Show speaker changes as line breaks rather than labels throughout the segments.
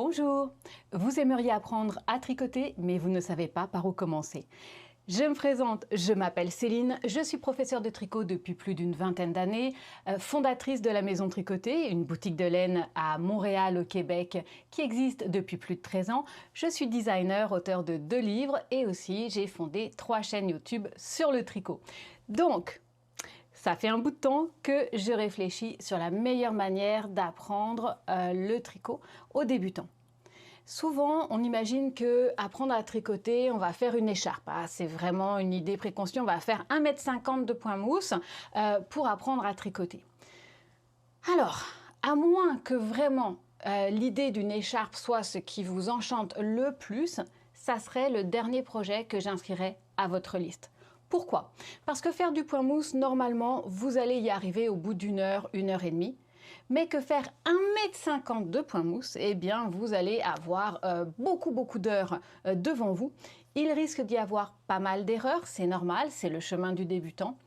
Bonjour! Vous aimeriez apprendre à tricoter, mais vous ne savez pas par où commencer. Je me présente, je m'appelle Céline, je suis professeure de tricot depuis plus d'une vingtaine d'années, fondatrice de la Maison Tricotée, une boutique de laine à Montréal au Québec qui existe depuis plus de 13 ans. Je suis designer, auteur de 2 livres et aussi j'ai fondé 3 chaînes YouTube sur le tricot. Donc, ça fait un bout de temps que je réfléchis sur la meilleure manière d'apprendre le tricot aux débutants. Souvent, on imagine que apprendre à tricoter, on va faire une écharpe. Ah, c'est vraiment une idée préconçue, on va faire 1,50 m de point mousse pour apprendre à tricoter. Alors, à moins que vraiment l'idée d'une écharpe soit ce qui vous enchante le plus, ça serait le dernier projet que j'inscrirais à votre liste. Pourquoi? Parce que faire du point mousse, normalement, vous allez y arriver au bout d'une heure et demie. Mais que faire 1,50 m de point mousse, eh bien, vous allez avoir beaucoup d'heures devant vous. Il risque d'y avoir pas mal d'erreurs, c'est normal, c'est le chemin du débutant.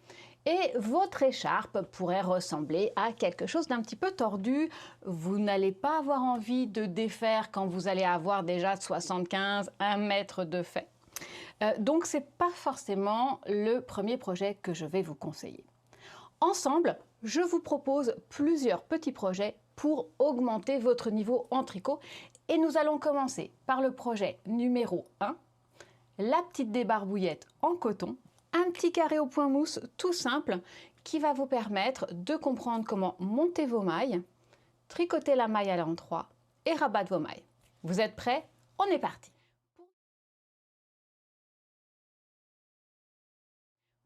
Et votre écharpe pourrait ressembler à quelque chose d'un petit peu tordu. Vous n'allez pas avoir envie de défaire quand vous allez avoir déjà 75, 1 mètre de fait. Donc, ce n'est pas forcément le premier projet que je vais vous conseiller. Ensemble, je vous propose plusieurs petits projets pour augmenter votre niveau en tricot. Et nous allons commencer par le projet numéro 1, la petite débarbouillette en coton, un petit carré au point mousse tout simple qui va vous permettre de comprendre comment monter vos mailles, tricoter la maille à l'endroit et rabattre vos mailles. Vous êtes prêts? On est parti!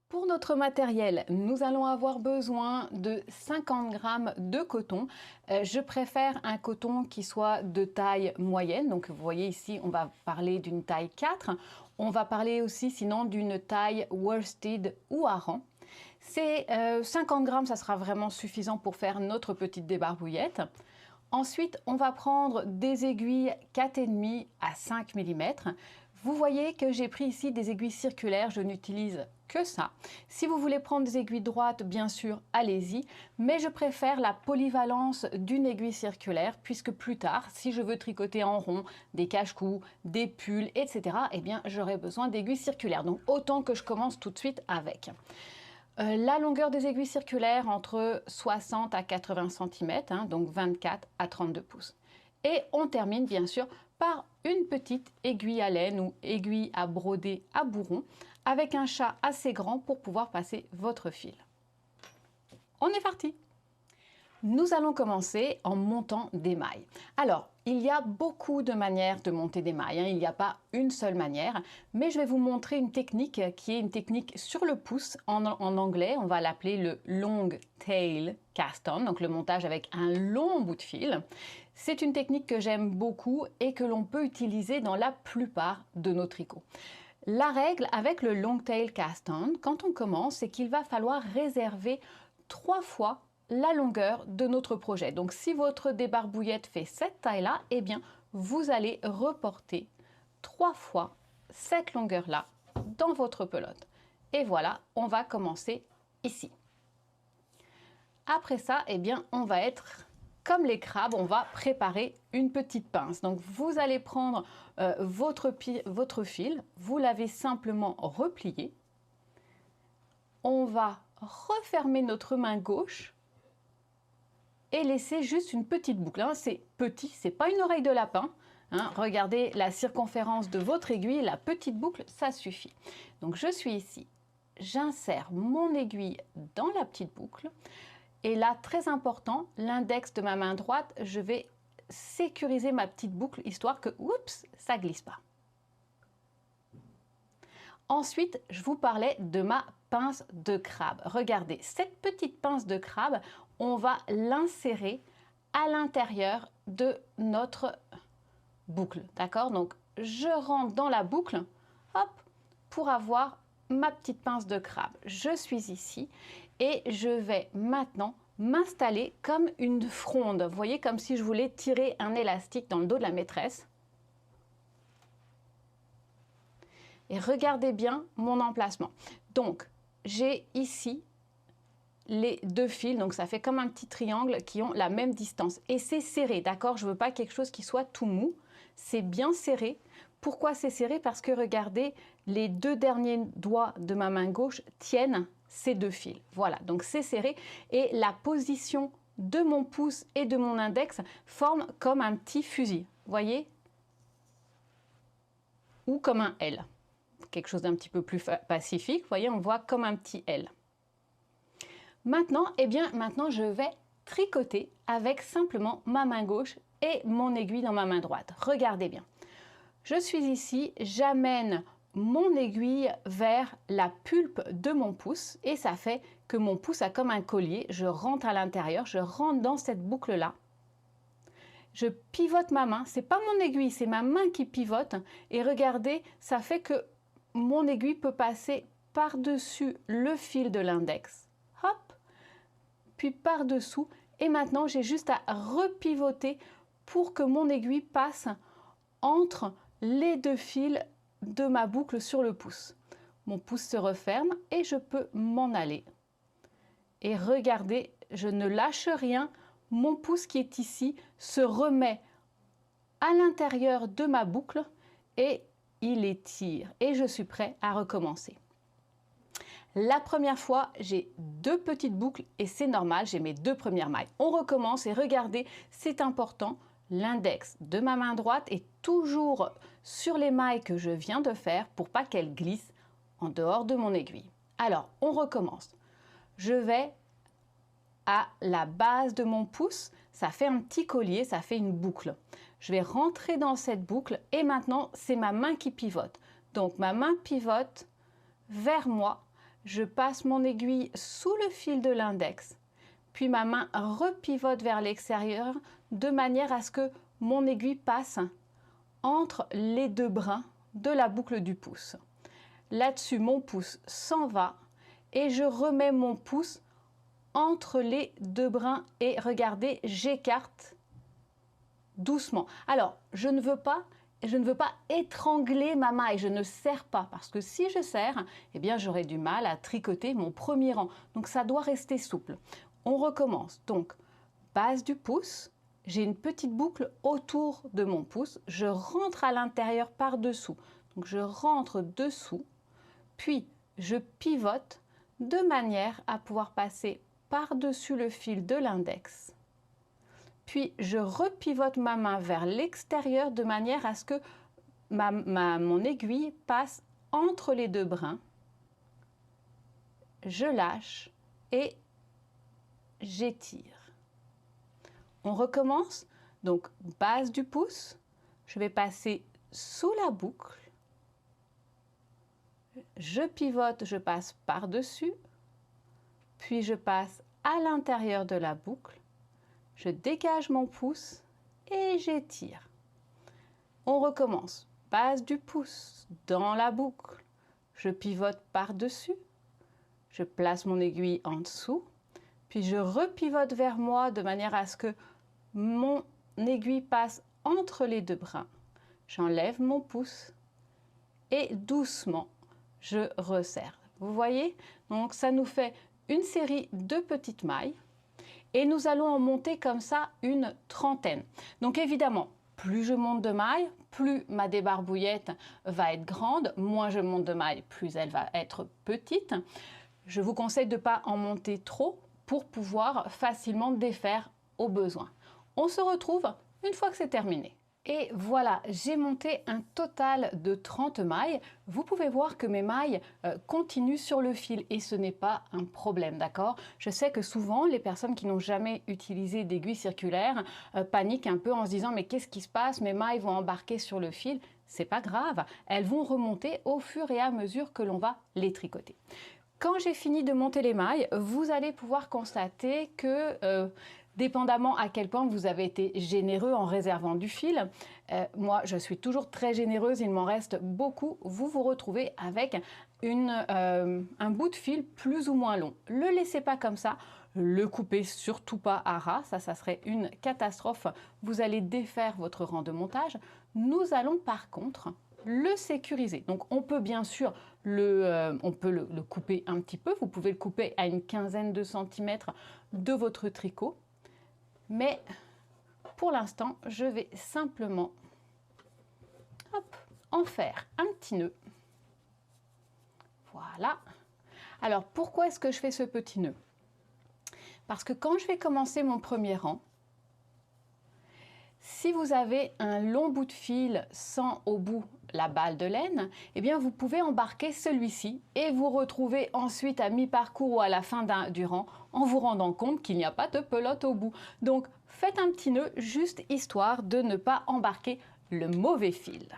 Pour notre matériel, nous allons avoir besoin de 50 g de coton. Je préfère un coton qui soit de taille moyenne. Donc vous voyez ici, on va parler d'une taille 4. On va parler aussi sinon d'une taille worsted ou hareng. Ces 50 g, ça sera vraiment suffisant pour faire notre petite débarbouillette. Ensuite, on va prendre des aiguilles 4,5 à 5 mm. Vous voyez que j'ai pris ici des aiguilles circulaires, je n'utilise que ça. Si vous voulez prendre des aiguilles droites, bien sûr, allez-y, mais je préfère la polyvalence d'une aiguille circulaire puisque plus tard, si je veux tricoter en rond, des cache-cou, des pulls, etc., eh bien, j'aurai besoin d'aiguilles circulaires. Donc, autant que je commence tout de suite avec. La longueur des aiguilles circulaires entre 60 à 80 cm, donc 24 à 32 pouces. Et on termine bien sûr par une petite aiguille à laine ou aiguille à broder à bourron avec un chat assez grand pour pouvoir passer votre fil. On est parti! Nous allons commencer en montant des mailles. Alors, il y a beaucoup de manières de monter des mailles, il n'y a pas une seule manière, mais je vais vous montrer une technique qui est une technique sur le pouce. En anglais, on va l'appeler le long tail cast on, donc le montage avec un long bout de fil. C'est une technique que j'aime beaucoup et que l'on peut utiliser dans la plupart de nos tricots. La règle avec le long tail cast on, quand on commence, c'est qu'il va falloir réserver 3 fois la longueur de notre projet. Donc si votre débarbouillette fait cette taille-là, eh bien vous allez reporter 3 fois cette longueur-là dans votre pelote. Et voilà, on va commencer ici. Après ça, eh bien on va être comme les crabes, on va préparer une petite pince. Donc vous allez prendre votre fil, vous l'avez simplement replié. On va refermer notre main gauche et laisser juste une petite boucle. C'est petit, c'est pas une oreille de lapin. Regardez la circonférence de votre aiguille, la petite boucle, ça suffit. Donc je suis ici, j'insère mon aiguille dans la petite boucle. Et là, très important, l'index de ma main droite, je vais sécuriser ma petite boucle, histoire que, oups, ça glisse pas. Ensuite, je vous parlais de ma pince de crabe. Regardez, cette petite pince de crabe, on va l'insérer à l'intérieur de notre boucle, d'accord? Donc, je rentre dans la boucle, hop, pour avoir ma petite pince de crabe. Je suis ici et je vais maintenant m'installer comme une fronde. Vous voyez, comme si je voulais tirer un élastique dans le dos de la maîtresse. Et regardez bien mon emplacement. Donc, j'ai ici les 2 fils, donc ça fait comme un petit triangle qui ont la même distance. Et c'est serré, d'accord? Je ne veux pas quelque chose qui soit tout mou. c'est bien serré. Pourquoi c'est serré? Parce que regardez, les 2 derniers doigts de ma main gauche tiennent ces 2 fils. Voilà, donc c'est serré et la position de mon pouce et de mon index forme comme un petit fusil, voyez? Ou comme un L, quelque chose d'un petit peu plus pacifique, voyez, on voit comme un petit L. Maintenant, maintenant je vais tricoter avec simplement ma main gauche et mon aiguille dans ma main droite. Regardez bien. Je suis ici, j'amène mon aiguille vers la pulpe de mon pouce et ça fait que mon pouce a comme un collier. Je rentre à l'intérieur, je rentre dans cette boucle-là. Je pivote ma main, c'est pas mon aiguille, c'est ma main qui pivote. Et regardez, ça fait que mon aiguille peut passer par-dessus le fil de l'index. Hop, puis par-dessous. Et maintenant, j'ai juste à repivoter pour que mon aiguille passe entre les 2 fils de ma boucle sur le pouce. Mon pouce se referme et je peux m'en aller. Et regardez, je ne lâche rien. Mon pouce qui est ici se remet à l'intérieur de ma boucle et il étire. Et je suis prêt à recommencer. La première fois, j'ai 2 petites boucles et c'est normal, j'ai mes 2 premières mailles. On recommence et regardez, c'est important. L'index de ma main droite est toujours sur les mailles que je viens de faire pour pas qu'elles glissent en dehors de mon aiguille. Alors, on recommence. Je vais à la base de mon pouce, ça fait un petit collier, ça fait une boucle. Je vais rentrer dans cette boucle et maintenant, c'est ma main qui pivote. Donc, ma main pivote vers moi. Je passe mon aiguille sous le fil de l'index. Puis ma main repivote vers l'extérieur de manière à ce que mon aiguille passe entre les 2 brins de la boucle du pouce. Là-dessus, mon pouce s'en va et je remets mon pouce entre les 2 brins et regardez, j'écarte doucement. Alors, je ne veux pas étrangler ma maille, je ne serre pas parce que si je serre, eh bien j'aurai du mal à tricoter mon premier rang. Donc ça doit rester souple. On recommence. Donc, base du pouce, j'ai une petite boucle autour de mon pouce. Je rentre à l'intérieur par-dessous. Donc, je rentre dessous, puis je pivote de manière à pouvoir passer par-dessus le fil de l'index. Puis, je repivote ma main vers l'extérieur de manière à ce que mon aiguille passe entre les 2 brins. Je lâche et j'étire. On recommence. Donc, base du pouce, je vais passer sous la boucle. Je pivote, je passe par-dessus. Puis, je passe à l'intérieur de la boucle. Je dégage mon pouce et j'étire. On recommence. Base du pouce dans la boucle. Je pivote par-dessus. Je place mon aiguille en dessous. Puis je repivote vers moi de manière à ce que mon aiguille passe entre les 2 brins. J'enlève mon pouce et doucement, je resserre. Vous voyez? Donc ça nous fait une série de petites mailles et nous allons en monter comme ça une trentaine. Donc évidemment, plus je monte de mailles, plus ma débarbouillette va être grande, moins je monte de mailles, plus elle va être petite. Je vous conseille de ne pas en monter trop pour pouvoir facilement défaire au besoin. On se retrouve une fois que c'est terminé. Et voilà, j'ai monté un total de 30 mailles. Vous pouvez voir que mes mailles continuent sur le fil et ce n'est pas un problème, d'accord? Je sais que souvent, les personnes qui n'ont jamais utilisé d'aiguille circulaire paniquent un peu en se disant « mais qu'est-ce qui se passe? Mes mailles vont embarquer sur le fil ». C'est pas grave, elles vont remonter au fur et à mesure que l'on va les tricoter. Quand j'ai fini de monter les mailles, vous allez pouvoir constater que dépendamment à quel point vous avez été généreux en réservant du fil, moi je suis toujours très généreuse, il m'en reste beaucoup, vous vous retrouvez avec un bout de fil plus ou moins long. Le laissez pas comme ça, le coupez surtout pas à ras, ça serait une catastrophe, vous allez défaire votre rang de montage. Nous allons par contre le sécuriser. Donc on peut bien sûr le couper un petit peu, vous pouvez le couper à une quinzaine de centimètres de votre tricot. Mais pour l'instant, je vais simplement en faire un petit nœud. Voilà. Alors, pourquoi est-ce que je fais ce petit nœud? Parce que quand je vais commencer mon premier rang, si vous avez un long bout de fil sans au bout la balle de laine, eh bien vous pouvez embarquer celui-ci et vous retrouver ensuite à mi-parcours ou à la fin du rang en vous rendant compte qu'il n'y a pas de pelote au bout. Donc faites un petit nœud juste histoire de ne pas embarquer le mauvais fil.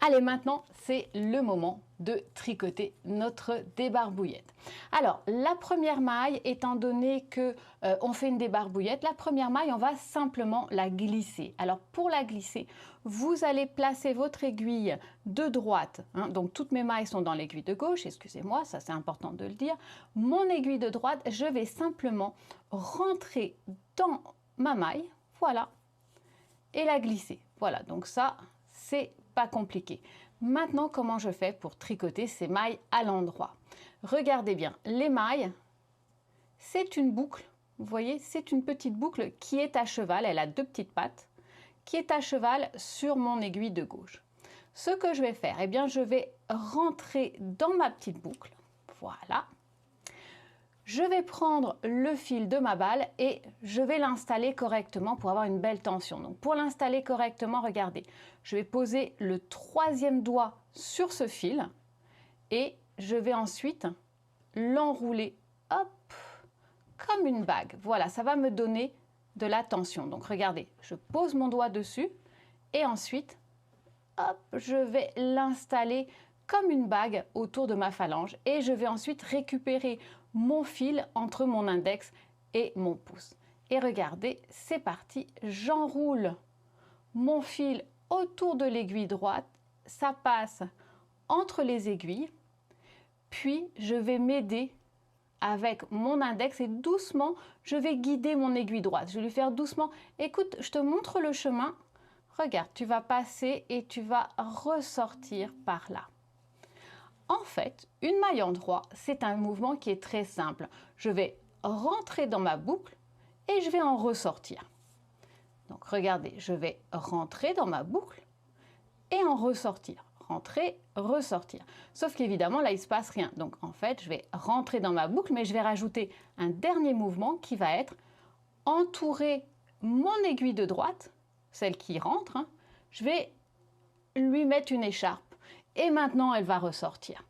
Allez, maintenant, c'est le moment de tricoter notre débarbouillette. Alors, la première maille, étant donné que on fait une débarbouillette, la première maille, on va simplement la glisser. Alors, pour la glisser, vous allez placer votre aiguille de droite. Hein, donc, toutes mes mailles sont dans l'aiguille de gauche, excusez-moi, ça c'est important de le dire. Mon aiguille de droite, je vais simplement rentrer dans ma maille, voilà, et la glisser. Voilà, donc ça, c'est pas compliqué. Maintenant, comment je fais pour tricoter ces mailles à l'endroit? Regardez bien, les mailles, c'est une boucle, vous voyez, c'est une petite boucle qui est à cheval, elle a deux petites pattes, qui est à cheval sur mon aiguille de gauche. Ce que je vais faire, eh bien, je vais rentrer dans ma petite boucle, voilà. Je vais prendre le fil de ma balle et je vais l'installer correctement pour avoir une belle tension. Donc pour l'installer correctement, regardez, je vais poser le troisième doigt sur ce fil et je vais ensuite l'enrouler, hop, comme une bague. Voilà, ça va me donner de la tension. Donc regardez, je pose mon doigt dessus et ensuite, hop, je vais l'installer comme une bague autour de ma phalange et je vais ensuite récupérer mon fil entre mon index et mon pouce. Et regardez, c'est parti, j'enroule mon fil autour de l'aiguille droite, ça passe entre les aiguilles, puis je vais m'aider avec mon index et doucement, je vais guider mon aiguille droite. Je vais lui faire doucement, écoute, je te montre le chemin, regarde, tu vas passer et tu vas ressortir par là. En fait, une maille en droit, c'est un mouvement qui est très simple. Je vais rentrer dans ma boucle et je vais en ressortir. Donc regardez, je vais rentrer dans ma boucle et en ressortir. Rentrer, ressortir. Sauf qu'évidemment, là, il ne se passe rien. Donc en fait, je vais rentrer dans ma boucle, mais je vais rajouter un dernier mouvement qui va être entourer mon aiguille de droite, celle qui rentre, hein, je vais lui mettre une écharpe. Et maintenant, elle va ressortir.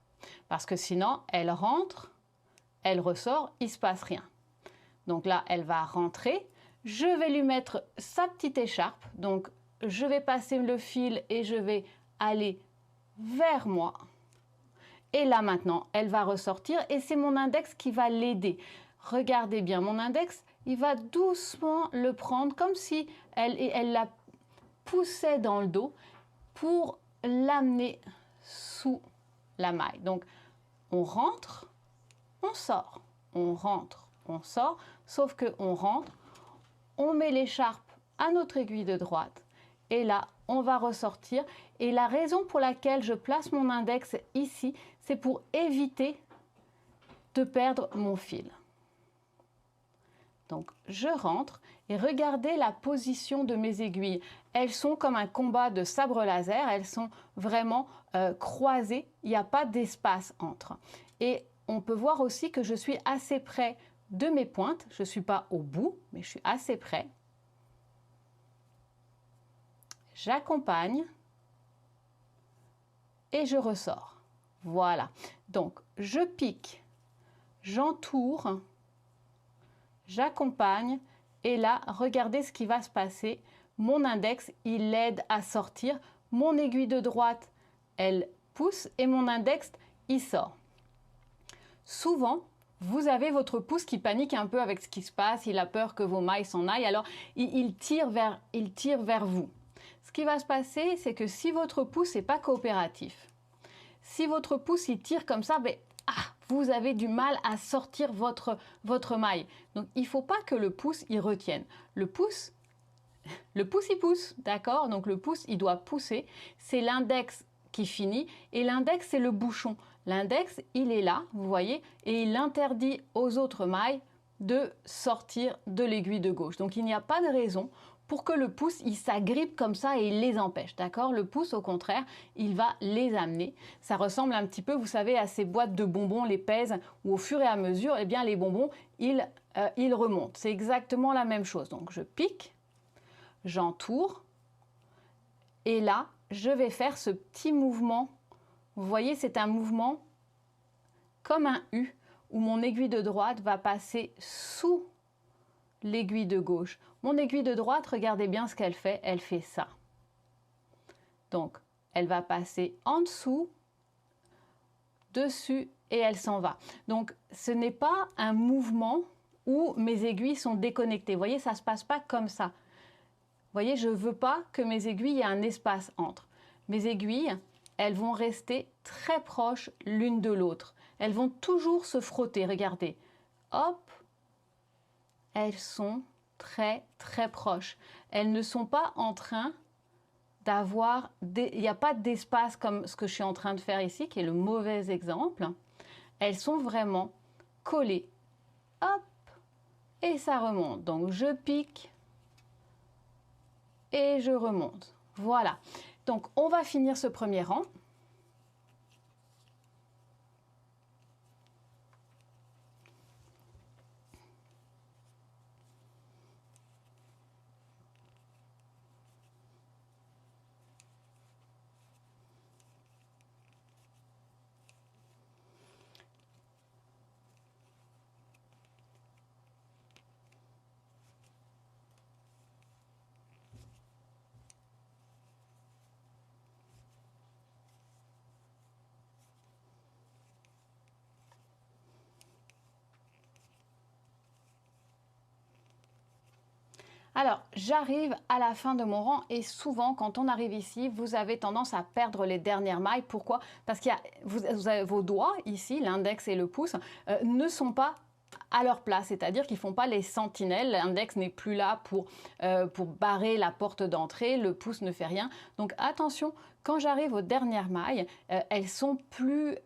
Parce que sinon, elle rentre, elle ressort, il ne se passe rien. Donc là, elle va rentrer. Je vais lui mettre sa petite écharpe. Donc, je vais passer le fil et je vais aller vers moi. Et là, maintenant, elle va ressortir et c'est mon index qui va l'aider. Regardez bien, mon index, il va doucement le prendre comme si elle la poussait dans le dos pour l'amener sous la maille. Donc, on rentre, on sort, on rentre, on sort, sauf que on rentre, on met l'écharpe à notre aiguille de droite et là, on va ressortir. Et la raison pour laquelle je place mon index ici, c'est pour éviter de perdre mon fil. Donc, je rentre et regardez la position de mes aiguilles. Elles sont comme un combat de sabre laser, elles sont vraiment croisées, il n'y a pas d'espace entre. Et on peut voir aussi que je suis assez près de mes pointes, je ne suis pas au bout, mais je suis assez près. J'accompagne et je ressors. Voilà, donc je pique, j'entoure, j'accompagne et là, regardez ce qui va se passer. Mon index, il l'aide à sortir. Mon aiguille de droite, elle pousse et mon index, il sort. Souvent, vous avez votre pouce qui panique un peu avec ce qui se passe. Il a peur que vos mailles s'en aillent. Alors, il tire vers vous. Ce qui va se passer, c'est que si votre pouce n'est pas coopératif, si votre pouce, il tire comme ça, ben, vous avez du mal à sortir votre maille. Donc, il ne faut pas que le pouce, il retienne. Le pouce, il pousse, d'accord? Donc, le pouce, il doit pousser. C'est l'index qui finit et l'index, c'est le bouchon. L'index, il est là, vous voyez, et il interdit aux autres mailles de sortir de l'aiguille de gauche. Donc il n'y a pas de raison pour que le pouce il s'agrippe comme ça et il les empêche, d'accord? Le pouce au contraire, il va les amener. Ça ressemble un petit peu, vous savez, à ces boîtes de bonbons, les pèses, où au fur et à mesure, eh bien les bonbons, ils remontent. C'est exactement la même chose. Donc je pique, j'entoure, et là, je vais faire ce petit mouvement. Vous voyez, c'est un mouvement comme un U, où mon aiguille de droite va passer sous l'aiguille de gauche. Mon aiguille de droite, regardez bien ce qu'elle fait ça. Donc, elle va passer en dessous, dessus et elle s'en va. Donc, ce n'est pas un mouvement où mes aiguilles sont déconnectées. Vous voyez, ça ne se passe pas comme ça. Vous voyez, je ne veux pas que mes aiguilles, il y ait un espace entre. Mes aiguilles, elles vont rester très proches l'une de l'autre. Elles vont toujours se frotter, regardez. Hop, elles sont très proches. Elles ne sont pas en train d'avoir, il n'y a pas d'espace comme ce que je suis en train de faire ici, qui est le mauvais exemple. Elles sont vraiment collées. Hop, et ça remonte. Donc je pique et je remonte. Voilà. Donc on va finir ce premier rang. Alors, j'arrive à la fin de mon rang et souvent, quand on arrive ici, vous avez tendance à perdre les dernières mailles. Pourquoi? Parce que vous avez vos doigts ici, l'index et le pouce, ne sont pas à leur place, c'est-à-dire qu'ils ne font pas les sentinelles. L'index n'est plus là pour barrer la porte d'entrée, le pouce ne fait rien. Donc attention, quand j'arrive aux dernières mailles, elles sont plus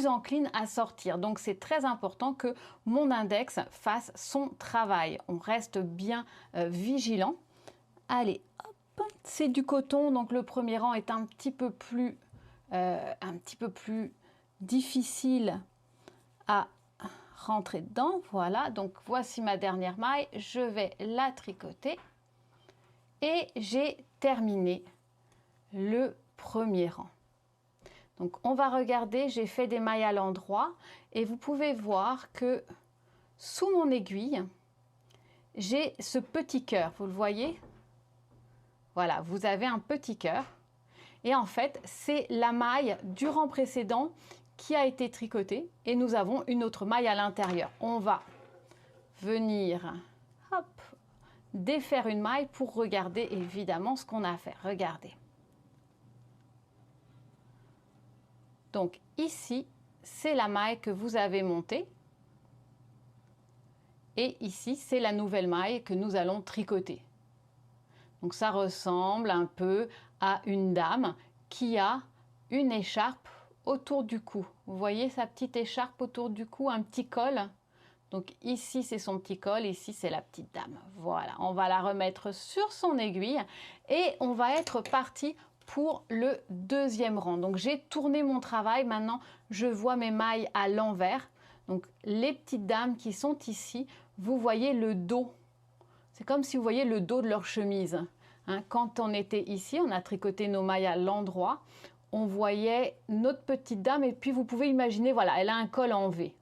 enclines à sortir. Donc c'est très important que mon index fasse son travail. On reste bien vigilant. Allez, hop, c'est du coton, donc le premier rang est un petit peu plus difficile à rentrer dedans. Voilà, donc voici ma dernière maille, je vais la tricoter et j'ai terminé le premier rang. Donc on va regarder, j'ai fait des mailles à l'endroit et vous pouvez voir que sous mon aiguille, j'ai ce petit cœur, vous le voyez? Voilà, vous avez un petit cœur et en fait c'est la maille du rang précédent qui a été tricotée et nous avons une autre maille à l'intérieur. On va venir hop, défaire une maille pour regarder évidemment ce qu'on a fait. Regardez. Donc ici, c'est la maille que vous avez montée. Et ici, c'est la nouvelle maille que nous allons tricoter. Donc ça ressemble un peu à une dame qui a une écharpe autour du cou. Vous voyez sa petite écharpe autour du cou, un petit col. Donc ici, c'est son petit col, ici, c'est la petite dame. Voilà, on va la remettre sur son aiguille et on va être parti pour le deuxième rang. Donc j'ai tourné mon travail, maintenant je vois mes mailles à l'envers. Donc les petites dames qui sont ici, vous voyez le dos. C'est comme si vous voyez le dos de leur chemise. Hein, quand on était ici, on a tricoté nos mailles à l'endroit. On voyait notre petite dame et puis vous pouvez imaginer, voilà, elle a un col en V.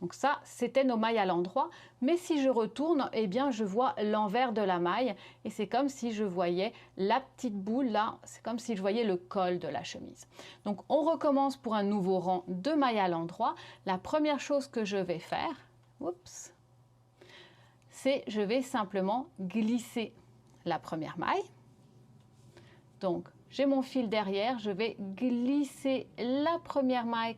Donc ça, c'était nos mailles à l'endroit. Mais si je retourne, eh bien, je vois l'envers de la maille. Et c'est comme si je voyais la petite boule là. C'est comme si je voyais le col de la chemise. Donc, on recommence pour un nouveau rang de mailles à l'endroit. La première chose que je vais faire, oups, c'est je vais simplement glisser la première maille. Donc, j'ai mon fil derrière. Je vais glisser la première maille.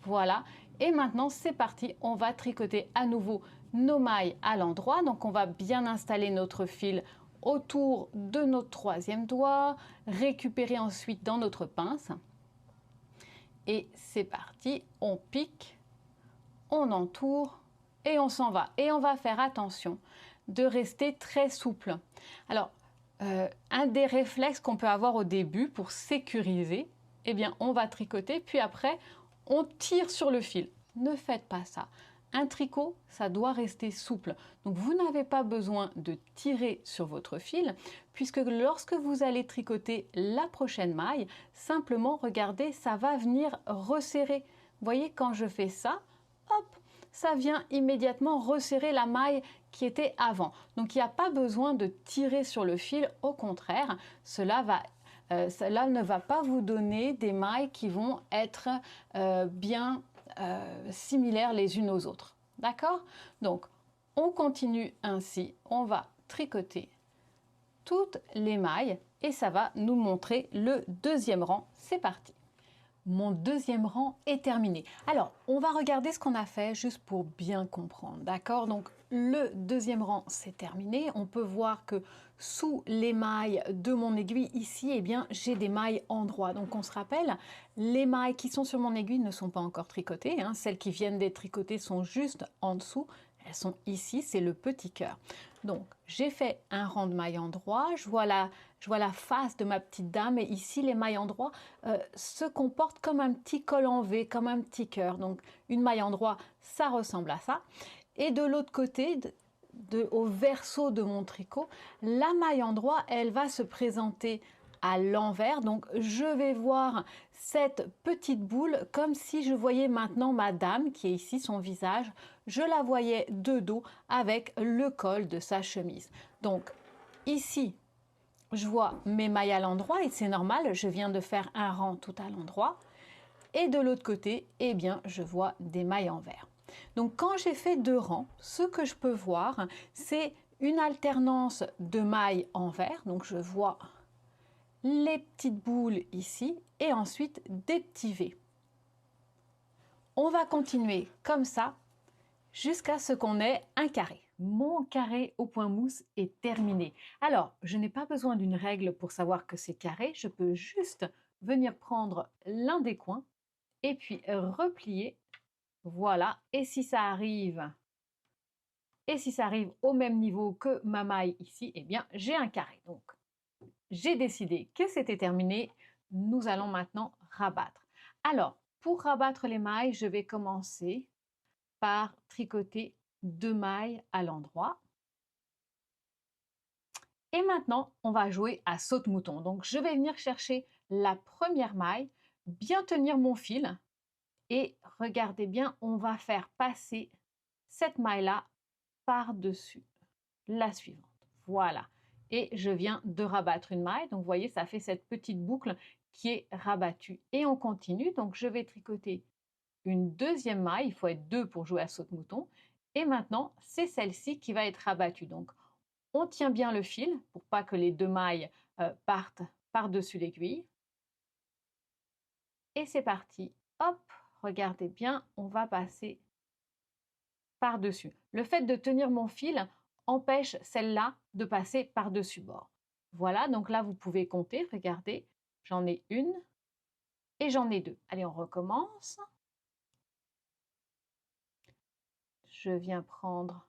Voilà. Et maintenant, c'est parti, on va tricoter à nouveau nos mailles à l'endroit. Donc, on va bien installer notre fil autour de notre troisième doigt, récupérer ensuite dans notre pince. Et c'est parti, on pique, on entoure et on s'en va. Et on va faire attention de rester très souple. Alors, un des réflexes qu'on peut avoir au début pour sécuriser, eh bien, on va tricoter, puis après, on tire sur le fil. Ne faites pas ça. Un tricot, ça doit rester souple. Donc, vous n'avez pas besoin de tirer sur votre fil, puisque lorsque vous allez tricoter la prochaine maille, simplement, regardez, ça va venir resserrer. Vous voyez, quand je fais ça, hop, ça vient immédiatement resserrer la maille qui était avant. Donc il n'y a pas besoin de tirer sur le fil, au contraire, cela ne va pas vous donner des mailles qui vont être bien similaires les unes aux autres. D'accord? Donc on continue ainsi, on va tricoter toutes les mailles et ça va nous montrer le deuxième rang. C'est parti! Mon deuxième rang est terminé. Alors, on va regarder ce qu'on a fait juste pour bien comprendre, d'accord? Donc, le deuxième rang, c'est terminé. On peut voir que sous les mailles de mon aiguille, ici, eh bien, j'ai des mailles en droit. Donc, on se rappelle, les mailles qui sont sur mon aiguille ne sont pas encore tricotées, hein. Celles qui viennent d'être tricotées sont juste en dessous. Elles sont ici, c'est le petit cœur. Donc, j'ai fait un rang de mailles en droit. Je vois la face de ma petite dame et ici, les mailles en droit se comportent comme un petit col en V, comme un petit cœur. Donc, une maille en droit, ça ressemble à ça. Et de l'autre côté, au verso de mon tricot, la maille en droit, elle va se présenter à l'envers. Donc, je vais voir cette petite boule comme si je voyais maintenant ma dame, qui est ici, son visage. Je la voyais de dos avec le col de sa chemise. Donc, ici, je vois mes mailles à l'endroit et c'est normal, je viens de faire un rang tout à l'endroit. Et de l'autre côté, eh bien, je vois des mailles en vert. Donc, quand j'ai fait 2 rangs, ce que je peux voir, c'est une alternance de mailles en vert. Donc, je vois les petites boules ici et ensuite des petits V. On va continuer comme ça jusqu'à ce qu'on ait un carré. Mon carré au point mousse est terminé. Alors, je n'ai pas besoin d'une règle pour savoir que c'est carré. Je peux juste venir prendre l'un des coins et puis replier. Voilà. Et si ça arrive au même niveau que ma maille ici, eh bien, j'ai un carré. Donc, j'ai décidé que c'était terminé. Nous allons maintenant rabattre. Alors, pour rabattre les mailles, je vais commencer par tricoter 2 mailles à l'endroit. Et maintenant, on va jouer à saute-mouton. Donc, je vais venir chercher la première maille, bien tenir mon fil et regardez bien, on va faire passer cette maille-là par-dessus la suivante. Voilà. Et je viens de rabattre une maille. Donc, vous voyez, ça fait cette petite boucle qui est rabattue. Et on continue. Donc, je vais tricoter une deuxième maille. Il faut être 2 pour jouer à saute-mouton. Et maintenant, c'est celle-ci qui va être rabattue. Donc, on tient bien le fil pour pas que les 2 mailles partent par-dessus l'aiguille. Et c'est parti. Hop, regardez bien, on va passer par-dessus. Le fait de tenir mon fil empêche celle-là de passer par-dessus bord. Voilà, donc là, vous pouvez compter. Regardez, j'en ai une et j'en ai 2. Allez, on recommence. Je viens prendre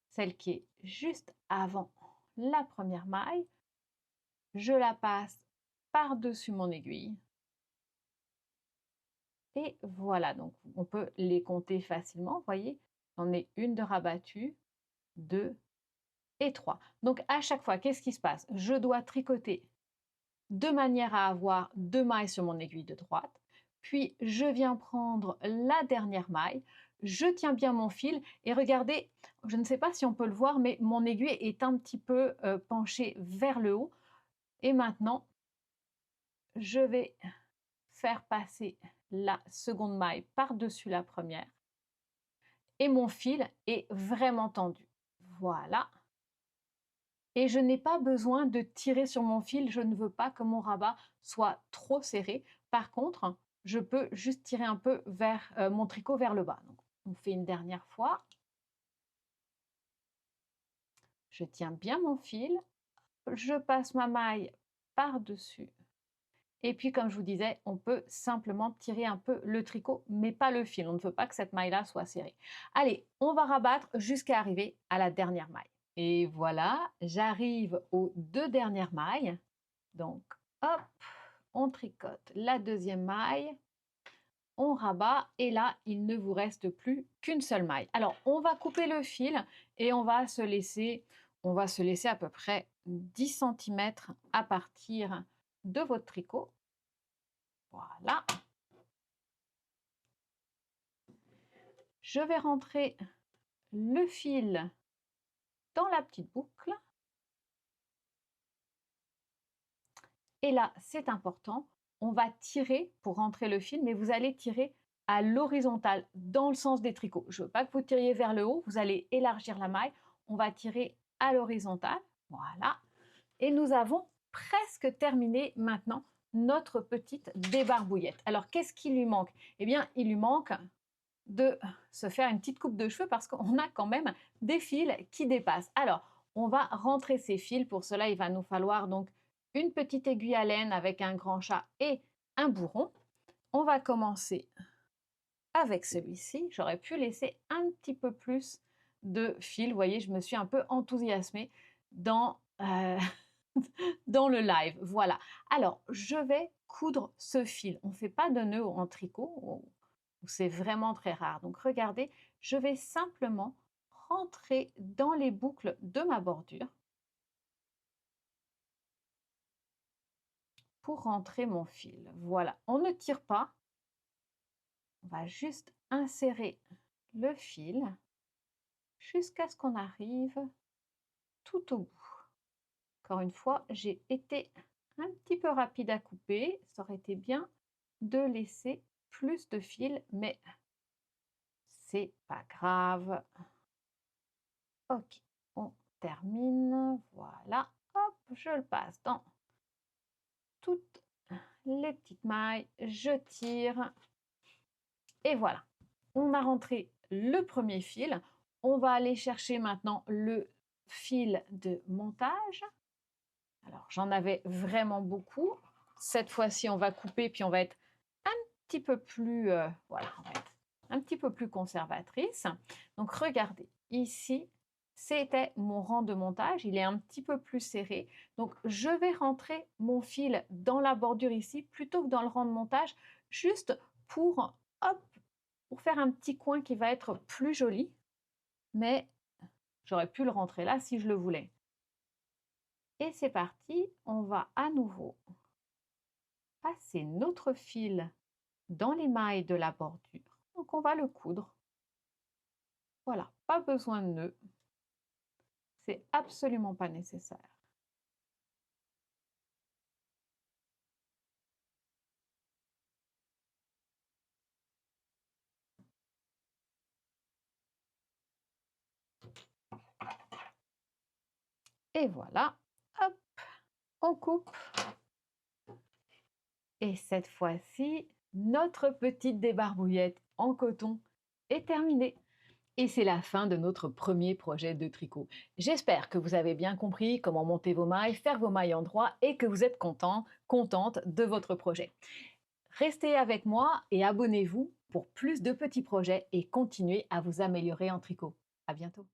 celle qui est juste avant la première maille. Je la passe par-dessus mon aiguille. Et voilà, donc on peut les compter facilement. Vous voyez, j'en ai une de rabattue, 2 et 3. Donc à chaque fois, qu'est-ce qui se passe? Je dois tricoter de manière à avoir 2 mailles sur mon aiguille de droite. Puis je viens prendre la dernière maille, je tiens bien mon fil et regardez, je ne sais pas si on peut le voir, mais mon aiguille est un petit peu penchée vers le haut. Et maintenant, je vais faire passer la seconde maille par-dessus la première. Et mon fil est vraiment tendu. Voilà. Et je n'ai pas besoin de tirer sur mon fil. Je ne veux pas que mon rabat soit trop serré. Par contre, je peux juste tirer un peu vers mon tricot vers le bas. Donc, on fait une dernière fois. Je tiens bien mon fil. Je passe ma maille par-dessus Et puis, comme je vous disais, on peut simplement tirer un peu le tricot, mais pas le fil. On ne veut pas que cette maille-là soit serrée. Allez, on va rabattre jusqu'à arriver à la dernière maille. Et voilà, j'arrive aux 2 dernières mailles. Donc, hop, on tricote la deuxième maille, on rabat et là, il ne vous reste plus qu'une seule maille. Alors, on va couper le fil et on va se laisser à peu près 10 centimètres à partir de votre tricot. Voilà. Je vais rentrer le fil dans la petite boucle. Et là, c'est important, on va tirer pour rentrer le fil, mais vous allez tirer à l'horizontale, dans le sens des tricots. Je ne veux pas que vous tiriez vers le haut, vous allez élargir la maille. On va tirer à l'horizontale, voilà. Et nous avons presque terminé maintenant notre petite débarbouillette. Alors, qu'est-ce qui lui manque? Eh bien, il lui manque de se faire une petite coupe de cheveux parce qu'on a quand même des fils qui dépassent. Alors, on va rentrer ces fils. Pour cela, il va nous falloir donc une petite aiguille à laine avec un grand chat et un bourron. On va commencer avec celui-ci. J'aurais pu laisser un petit peu plus de fil. Vous voyez, je me suis un peu enthousiasmée dans, dans le live. Voilà. Alors, je vais coudre ce fil. On ne fait pas de nœud en tricot. C'est vraiment très rare. Donc, regardez, je vais simplement rentrer dans les boucles de ma bordure pour rentrer mon fil. Voilà, on ne tire pas. On va juste insérer le fil jusqu'à ce qu'on arrive tout au bout. Encore une fois, j'ai été un petit peu rapide à couper. Ça aurait été bien de laisser plus de fil, mais c'est pas grave. Ok, on termine. Voilà, hop, je le passe dans toutes les petites mailles. Je tire. Et voilà, on a rentré le premier fil. On va aller chercher maintenant le fil de montage. Alors, j'en avais vraiment beaucoup. Cette fois-ci, on va couper, puis on va être un petit peu plus, voilà, on va être un petit peu plus conservatrice. Donc, regardez, ici, c'était mon rang de montage. Il est un petit peu plus serré. Donc, je vais rentrer mon fil dans la bordure ici, plutôt que dans le rang de montage, juste pour, hop, pour faire un petit coin qui va être plus joli. Mais j'aurais pu le rentrer là si je le voulais. Et c'est parti, on va à nouveau passer notre fil dans les mailles de la bordure. Donc on va le coudre. Voilà, pas besoin de nœud. C'est absolument pas nécessaire. Et voilà, hop, on coupe. Et cette fois-ci, notre petite débarbouillette en coton est terminée. Et c'est la fin de notre premier projet de tricot. J'espère que vous avez bien compris comment monter vos mailles, faire vos mailles en droit et que vous êtes contente de votre projet. Restez avec moi et abonnez-vous pour plus de petits projets et continuez à vous améliorer en tricot. À bientôt.